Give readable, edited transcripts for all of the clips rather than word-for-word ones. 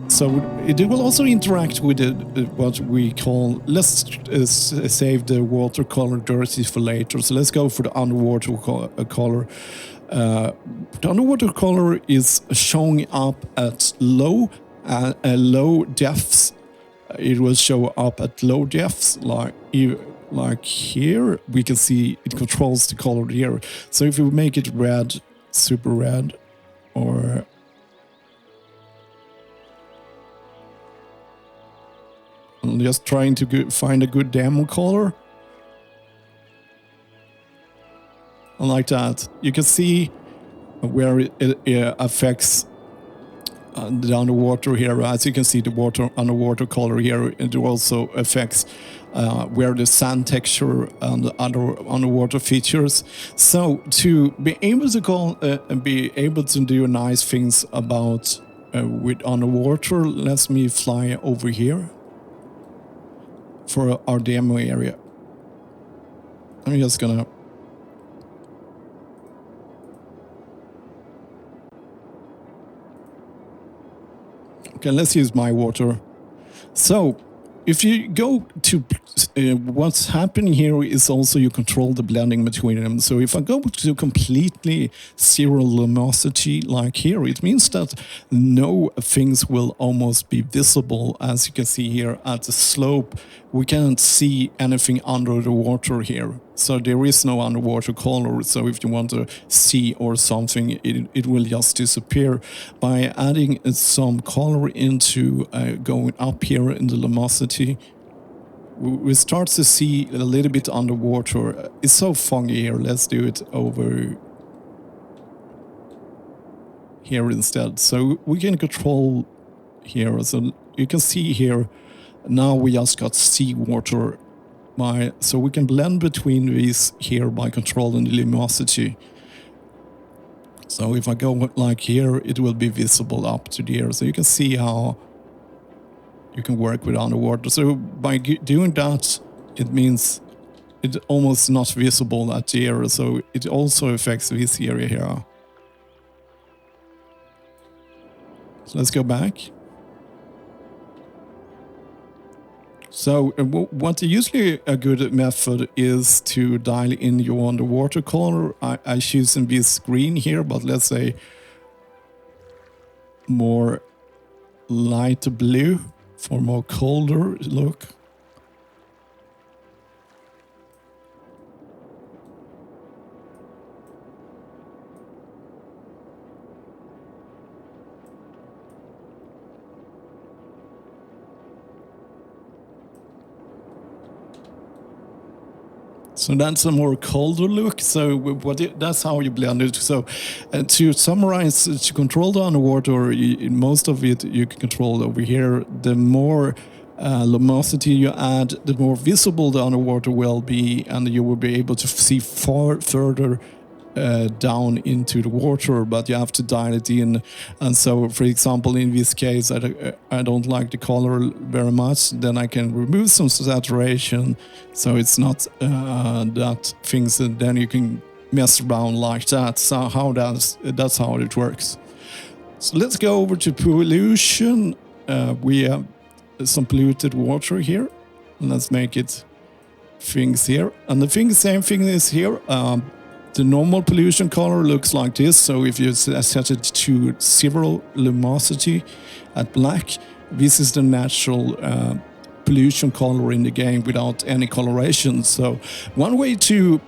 So it will also interact with what we call, let's save the watercolor dirty for later. So let's go for the underwater color. The underwater color is showing up at low depths. It will show up at low depths, like here. We can see it controls the color here. So if we make it red, super red, or I'm just trying to find a good demo color. And like that, you can see where it affects the underwater here. As you can see, the underwater color here, it also affects where the sand texture and the other underwater features. So to be able to do nice things about with underwater, let me fly over here for our demo area. I'm just gonna okay, let's use my water. So if you go to what's happening here is also you control the blending between them. So if I go to completely zero luminosity like here, it means that no things will almost be visible. As you can see here at the slope, we can't see anything under the water here. So there is no underwater color. So if you want to see or something, it will just disappear. By adding some color into going up here in the luminosity, we start to see a little bit underwater. It's so funky here. Let's do it over here instead. So we can control here. So you can see here, now we just got seawater. So we can blend between these here by controlling the luminosity. So if I go like here, it will be visible up to there. So you can see how you can work with underwater. So by doing that, it means it's almost not visible at the area. So it also affects this area here. So let's go back. So what usually a good method is to dial in your underwater color. I choosing this green here, but let's say more light blue for more colder look. So that's a more colder look. So that's how you blend it. So to summarize, to control the underwater, most of it you can control over here. The more luminosity you add, the more visible the underwater will be, and you will be able to see far further down into the water, but you have to dial it in. And so, for example, in this case, I don't like the color very much. Then I can remove some saturation, so it's not that things. And then you can mess around like that. So that's how it works. So let's go over to pollution. We have some polluted water here. Let's make it things here, and the same thing is here. The normal pollution color looks like this. So if you set it to zero luminosity at black, this is the natural pollution color in the game without any coloration. So one way to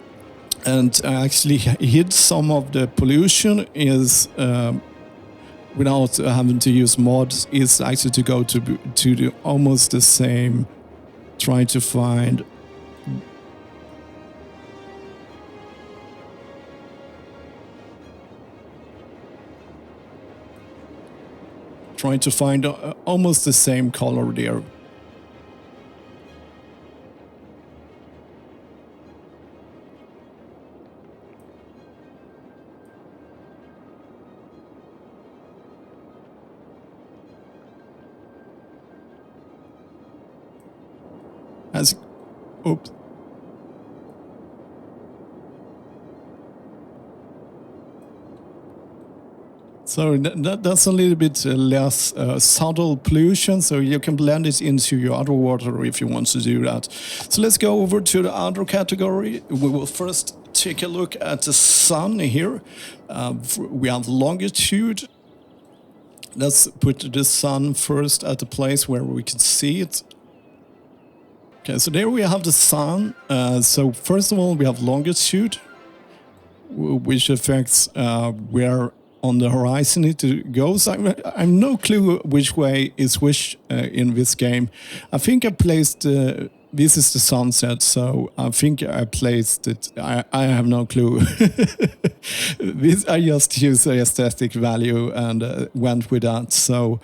actually hid some of the pollution is without having to use mods is actually to go to the almost the same, try to find almost the same color there. Oops. So that's a little bit less subtle pollution, so you can blend it into your other water if you want to do that. So let's go over to the other category. We will first take a look at the sun here. We have longitude. Let's put the sun first at the place where we can see it. Okay, so there we have the sun. So first of all, we have longitude, which affects where on the horizon it goes. I'm no clue which way is which in this game. I think I placed this is the sunset, so I think I placed it. I have no clue. This I just used the aesthetic value and went with that. So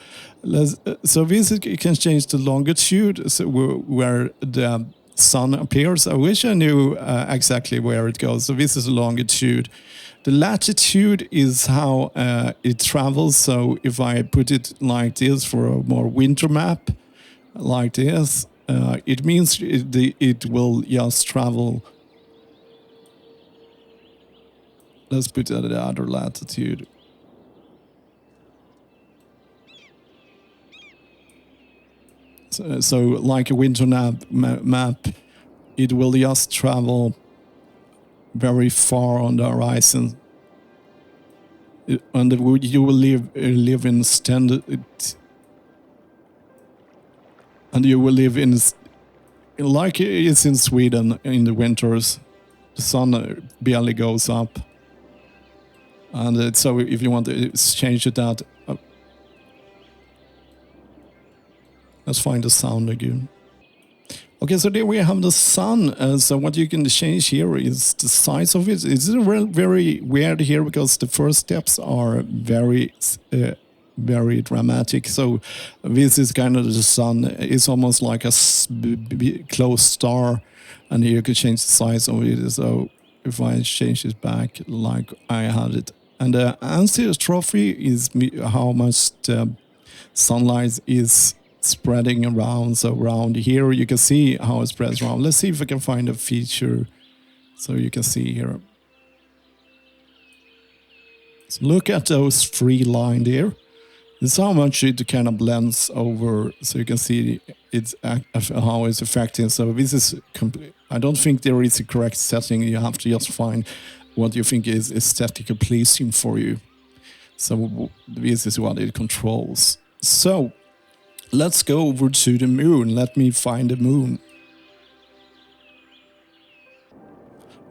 so this can change the longitude, so where the sun appears. I wish I knew exactly where it goes. So this is longitude. The latitude is how it travels. So if I put it like this for a more winter map, like this, it means it will just travel. Let's put it at the other latitude. So like a winter map, it will just travel very far on the horizon, and you will live in standard, and you will live in like it's in Sweden in the winters. The sun barely goes up, and so if you want to change it that, let's find the sound again. Okay, so there we have the sun. So what you can change here is the size of it. It's very weird here because the first steps are very dramatic. So this is kind of the sun. It's almost like a close star, and here you can change the size of it. So if I change it back like I had it, and the anisotropy is how much the sunlight is spreading around. So around here you can see how it spreads around. Let's see if I can find a feature so you can see here. So look at those three lines there. This is how much it kind of blends over, so you can see it's how it's affecting. So this is I don't think there is a correct setting. You have to just find what you think is aesthetically pleasing for you. So this is what it controls. So let's go over to the moon. Let me find the moon.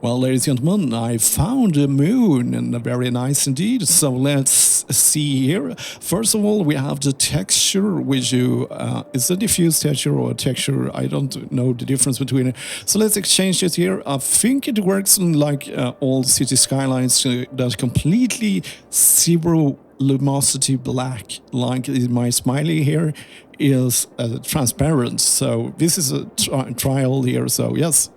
Well, ladies and gentlemen, I found the moon, and very nice indeed. So let's see here. First of all, we have the texture, which is a diffuse texture or a texture. I don't know the difference between it. So let's exchange it here. I think it works like all city skylines. That's completely zero luminosity black, like my smiley here is transparent. So this is a trial here. So yes,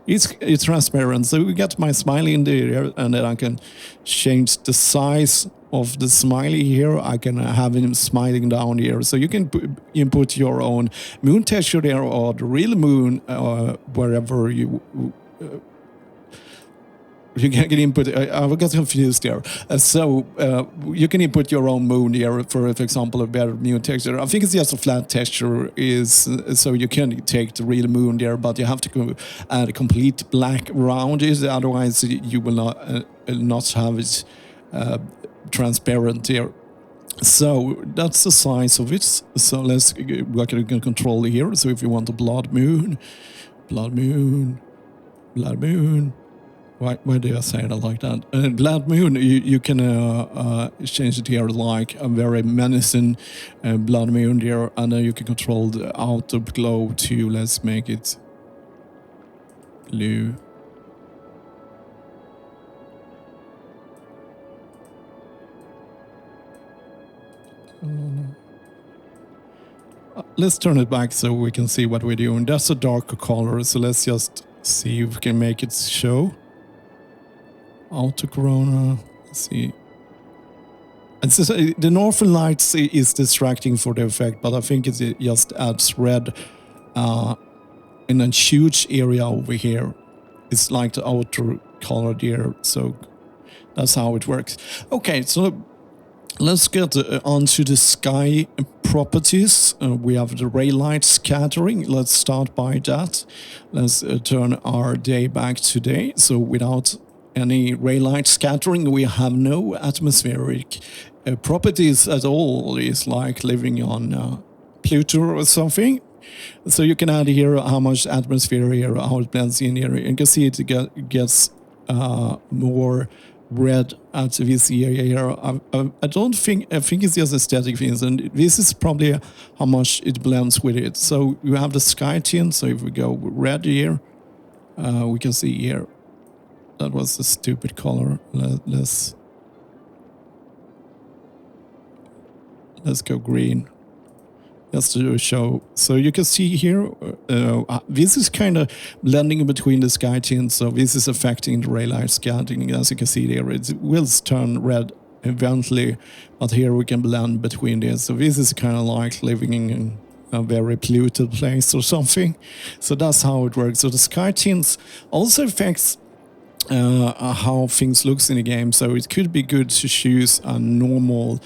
it's transparent. So we get my smiley in there, and then I can change the size of the smiley here. I can have him smiling down here. So you can input your own moon texture there, or the real moon, wherever you can input. I got confused there. So you can input your own moon here, for example, a better moon texture. I think it's just a flat texture, so you can take the real moon there, but you have to add a complete black around it. Otherwise, you will not have it transparent here. So that's the size of it. So let's work on control here. So if you want a blood moon. Why do I say it like that? Blood moon, you can change it here like a very menacing blood moon there, and then you can control the outer glow too. Let's make it blue. Let's turn it back so we can see what we're doing. That's a darker color, so let's just see if we can make it show. Auto corona, let's see. It's just, the northern lights is distracting for the effect, but I think it just adds red in a huge area over here. It's like the outer color there, so that's how it works. Okay, so Let's get onto the sky properties. We have the ray light scattering. Let's start by that. Let's turn our day back to day. So without any ray light scattering, we have no atmospheric properties at all. It's like living on Pluto or something. So you can add here how much atmosphere here, how it blends in here. You can see it gets more red at this area here. I don't think, I think it's just aesthetic things, and this is probably how much it blends with it. So you have the sky tint, so if we go red here, we can see here, that was a stupid color. Let's go green. Just to show. So you can see here, this is kind of blending in between the sky tints, so this is affecting the ray light scattering. As you can see there, it will turn red eventually, but here we can blend between this. So this is kind of like living in a very polluted place or something. So that's how it works. So the sky tints also affects how things looks in the game, so it could be good to choose a normal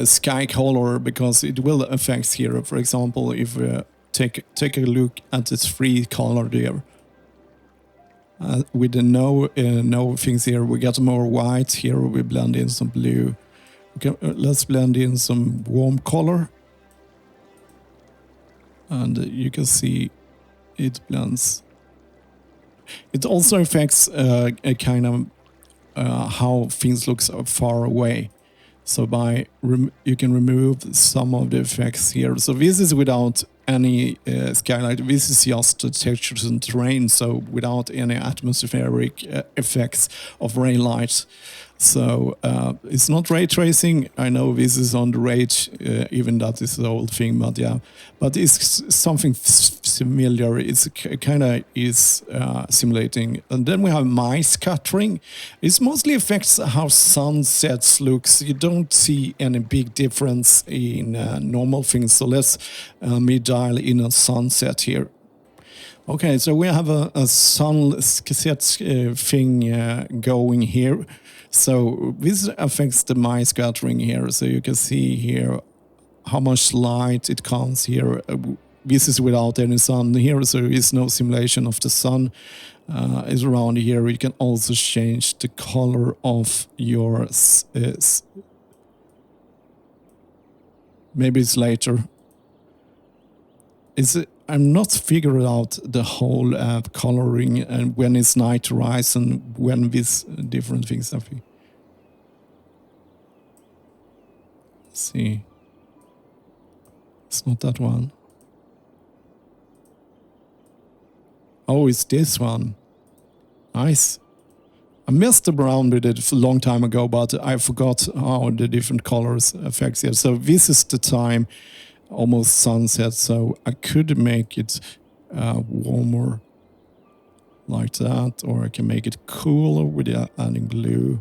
sky color because it will affect here. For example, if we take a look at this free color there, with the no things here, we get more white. Here we blend in some blue. Okay, let's blend in some warm color, and you can see it blends. It also affects a kind of how things look far away. So by you can remove some of the effects here. So this is without any skylight. This is just the textures and terrain. So without any atmospheric effects of ray light. So it's not ray tracing. I know this is on the rage, even that is the old thing, but yeah. But it's something familiar. It's kind of is simulating. And then we have mice scattering. It mostly affects how sunsets looks. You don't see any big difference in normal things. So let's me dial in a sunset here. Okay, so we have a sunset thing going here. So this affects the mice scattering here. So you can see here how much light it comes here. This is without any sun here, so there is no simulation of the sun. Is around here. You can also change the color of your... maybe it's later. I'm not figured out the whole coloring and when it's night rise and when these different things are. Let's see. It's not that one. Oh, it's this one. Nice. I messed around with it a long time ago, but I forgot how the different colors affects it. So this is the time, almost sunset, so I could make it warmer like that, or I can make it cooler with adding blue.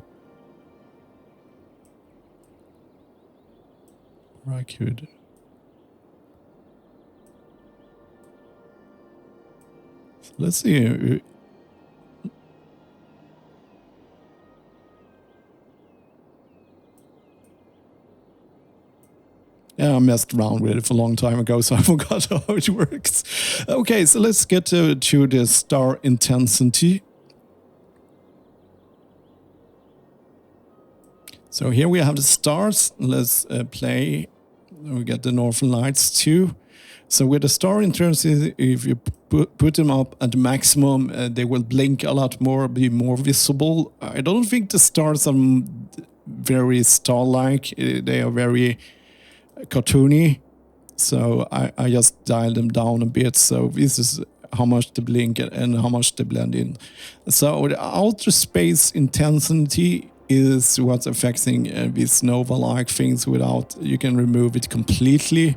Or I could... so let's see. Yeah, I messed around with it for a long time ago, so I forgot how it works. Okay, so let's get to the star intensity. So here we have the stars. Let's play. We get the northern lights too. So with the star intensity, if you put them up at the maximum, they will blink a lot more, be more visible. I don't think the stars are very star-like. They are very cartoony, so I just dialed them down a bit. So this is how much they blink and how much they blend in. So the outer space intensity is what's affecting these nova-like things. Without, you can remove it completely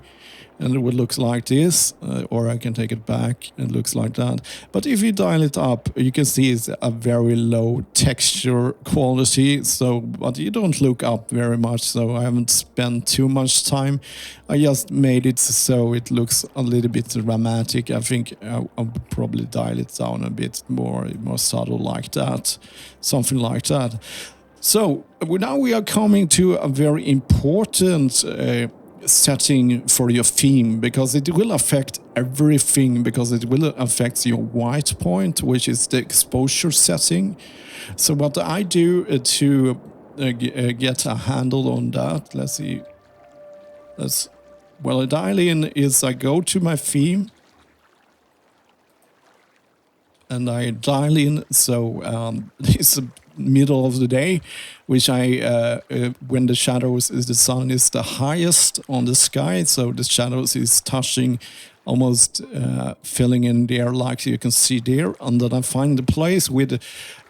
and it would look like this, or I can take it back and it looks like that. But if you dial it up, you can see it's a very low texture quality, so but you don't look up very much, so I haven't spent too much time. I just made it so it looks a little bit dramatic. I think I'll probably dial it down a bit more subtle like that, something like that. So now we are coming to a very important setting for your theme, because it will affect everything, because it will affect your white point, which is the exposure setting. So what I do to get a handle on that, let's see. Well, I dial in is I go to my theme and I dial in. So it's the middle of the day, which when the shadows the sun is the highest on the sky. So the shadows is touching, almost filling in the air like you can see there. And then I find the place with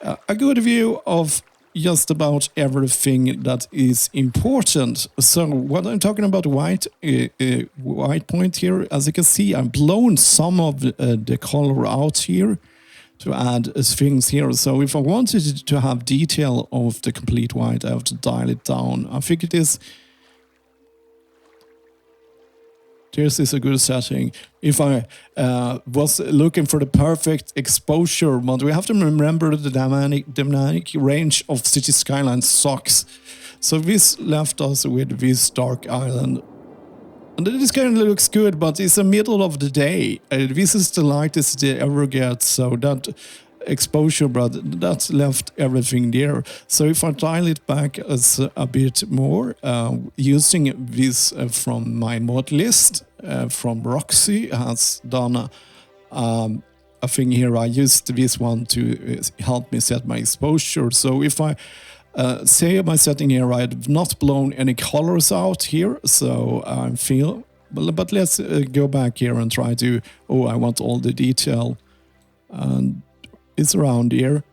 a good view of just about everything that is important. So what I'm talking about white point here, as you can see, I've blown some of the color out here to add things here. So if I wanted to have detail of the complete white, I have to dial it down. I think this is a good setting. If I was looking for the perfect exposure, but we have to remember the dynamic range of City Skylines sucks. So this left us with this dark island. And this kind of looks good, but it's the middle of the day. This is the lightest they ever get, so that exposure, but that's left everything there. So if I dial it back as a bit more, using this from my mod list, from Roxy has done a thing here. I used this one to help me set my exposure. So if I say my setting here, I've not blown any colors out here, so I feel, but let's go back here and try to, I want all the detail, and it's around here,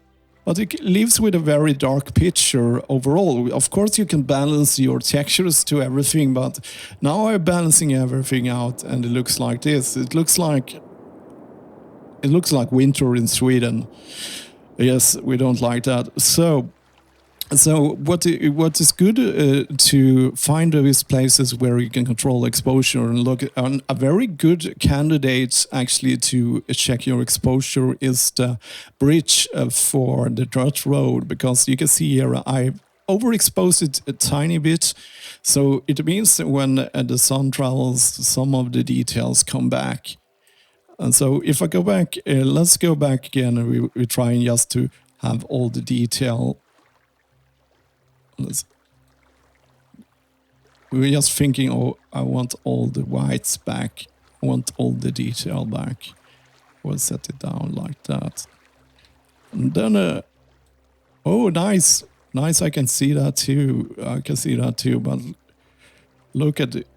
but it leaves with a very dark picture overall. Of course you can balance your textures to everything, but now I'm balancing everything out and it looks like this. It looks like winter in Sweden. Yes, we don't like that. So what is good to find these places where you can control exposure and look on a very good candidate actually to check your exposure is the bridge for the dirt road, because you can see here I overexposed it a tiny bit, so it means that when the sun travels, some of the details come back. And so if I go back, let's go back again, and we're trying just to have all the detail. We were just thinking, I want all the whites back. I want all the detail back. We'll set it down like that. And then, nice. Nice, I can see that too. But look at it.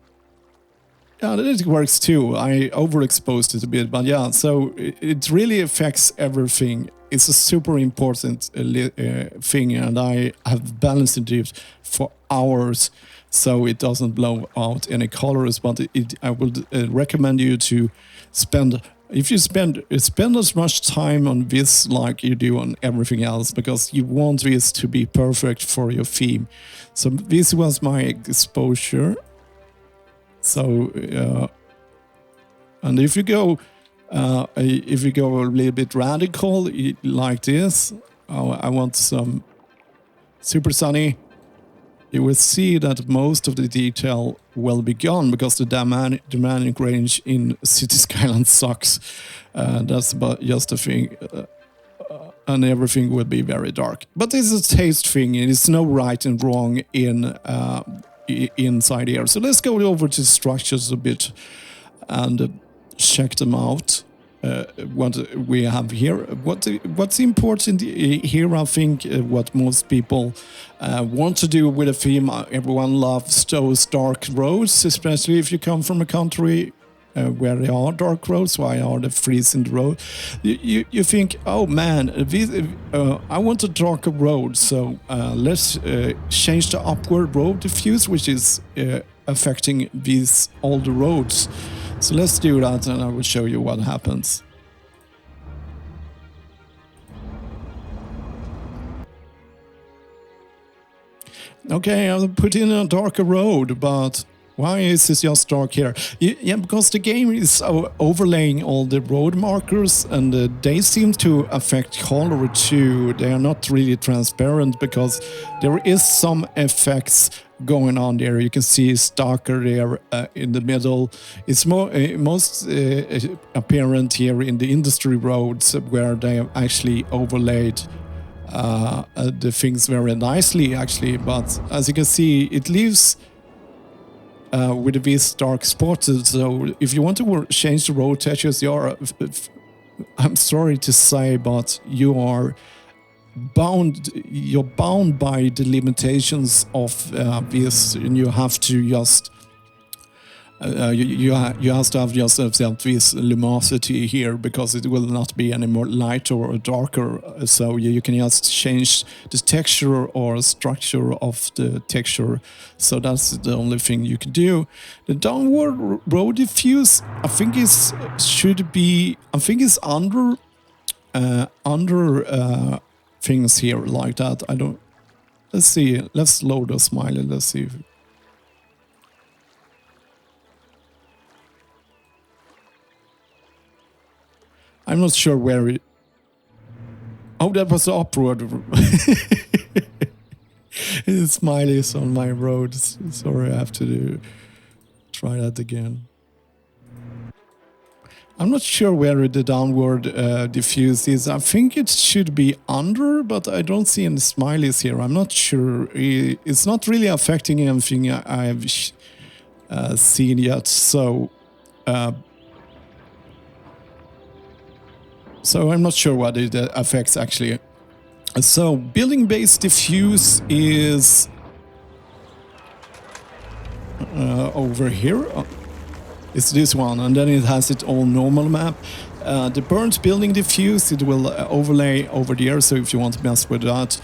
Yeah, it works too. I overexposed it a bit, but yeah, so it really affects everything. It's a super important thing, and I have balanced it for hours so it doesn't blow out any colors. But I would recommend you to spend, if you spend as much time on this like you do on everything else, because you want this to be perfect for your theme. So this was my exposure. So, and if you go a little bit radical like this, I want some super sunny, you will see that most of the detail will be gone because the dynamic range in City Skylines sucks. That's about just a thing. And everything will be very dark. But this is a taste thing. It's no right and wrong inside here. So let's go over to structures a bit and check them out. What we have here. What's important here, I think, what most people want to do with a theme. Everyone loves those dark roads, especially if you come from a country where there are dark roads. Why are the freeze in the road? You think, oh man, I want a darker road, so let's change the upward road diffuse, which is affecting these older roads. So let's do that, and I will show you what happens. Okay, I'll put in a darker road, but Why is it just dark here? Yeah, because the game is overlaying all the road markers, and they seem to affect color too. They are not really transparent because there is some effects going on there. You can see it's darker there in the middle. It's most apparent here in the industry roads where they have actually overlaid the things very nicely, actually. But as you can see, it leaves with these dark spots. So if you want to change the road textures, I'm sorry to say, but you're bound by the limitations of this, and you have to just you have to have yourself this luminosity here, because it will not be any more lighter or darker. So you can just change the texture or structure of the texture. So that's the only thing you can do. The downward road diffuse, I think it's under things here like that. I don't. Let's see. Let's load a smiley. Let's see. I'm not sure where it... Oh, that was the upward. Smileys on my road. Sorry, I have to try that again. I'm not sure where the downward diffuse is. I think it should be under, but I don't see any smileys here. I'm not sure. It's not really affecting anything I've seen yet. So I'm not sure what it affects actually. So building-based diffuse is over here. It's this one, and then it has its own normal map. The burnt building diffuse, it will overlay over there. So if you want to mess with that,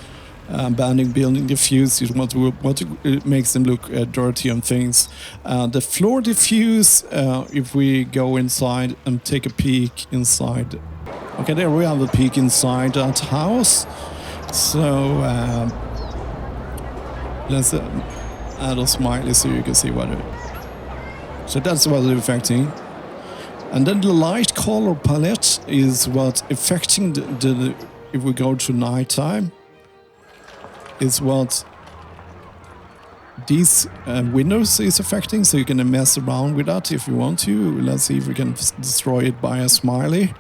banning building diffuse, you want to it makes them look dirty and things. The floor diffuse, if we go inside and take a peek inside. Okay, there we have a peek inside that house. So let's add a smiley so you can see what it. So that's what it's affecting. And then the light color palette is what's affecting the if we go to nighttime, is what these windows is affecting. So you can mess around with that if you want to. Let's see if we can destroy it by a smiley.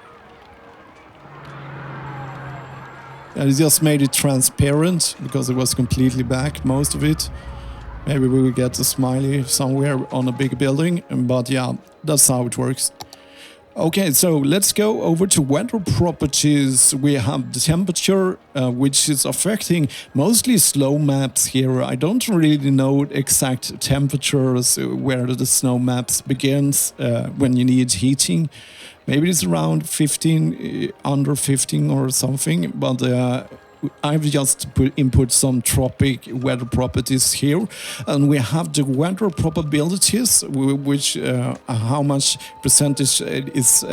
And it just made it transparent because it was completely black, most of it. Maybe we will get a smiley somewhere on a big building, but yeah, that's how it works. Okay, so let's go over to weather properties. We have the temperature, which is affecting mostly slow maps here. I don't really know exact temperatures where the snow maps begins when you need heating. Maybe it's around 15, under 15 or something, but I've just input some tropic weather properties here, and we have the weather probabilities, which how much percentage is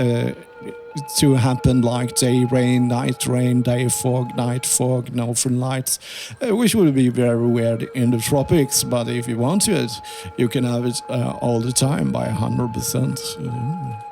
to happen, like day rain, day fog, night fog, northern lights, which would be very weird in the tropics. But if you want it, you can have it all the time by 100%.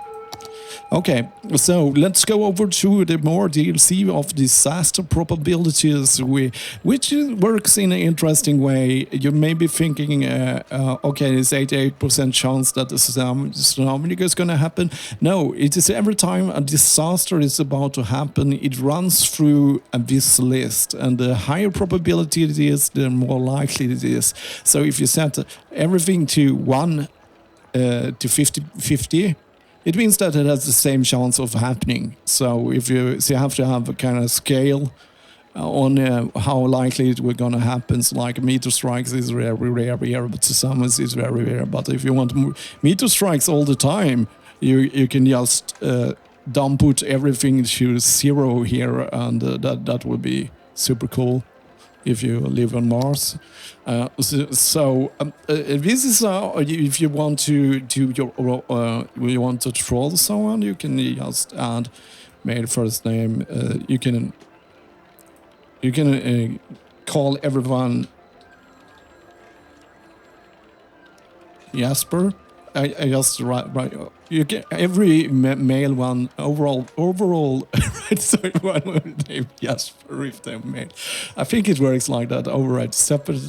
Okay, so let's go over to the more DLC of disaster probabilities, which works in an interesting way. You may be thinking, okay, it's 88% chance that the tsunami is going to happen. No, it is every time a disaster is about to happen, it runs through this list, and the higher probability it is, the more likely it is. So if you set everything to 1 to 50, it means that it has the same chance of happening. So if you have to have a kind of scale on how likely it will gonna happen. So like meteor strikes is very rare here, but tsunamis is very rare. But if you want meteor strikes all the time, you can just dump put everything to 0 here, and that would be super cool if you live on Mars. This is if you want to do you want to troll someone, you can just add male first name. You can call everyone. Jasper. I just right. You get every male one overall. Right, sorry, one name Jasper if they're male. I think it works like that. Override separate.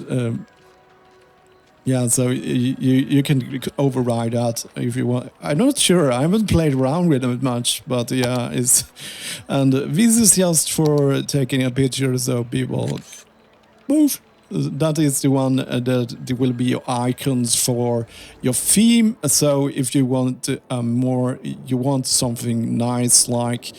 Yeah, so you can override that if you want. I'm not sure. I haven't played around with it much, but yeah, it's and this is just for taking a picture so people move. That is the one that there will be your icons for your theme. So if you want more, you want something nice like.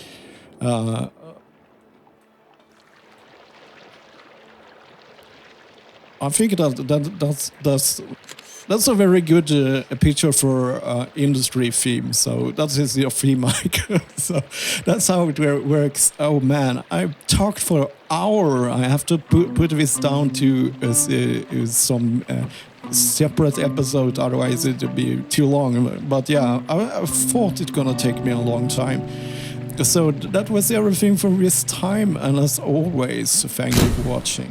I think that's a very good picture for industry theme. So that is your theme icon. So that's how it works. Oh man, I've talked for an hour. I have to put this down to some separate episode. Otherwise, it would be too long. But yeah, I thought it's gonna take me a long time. So that was everything for this time. And as always, thank you for watching.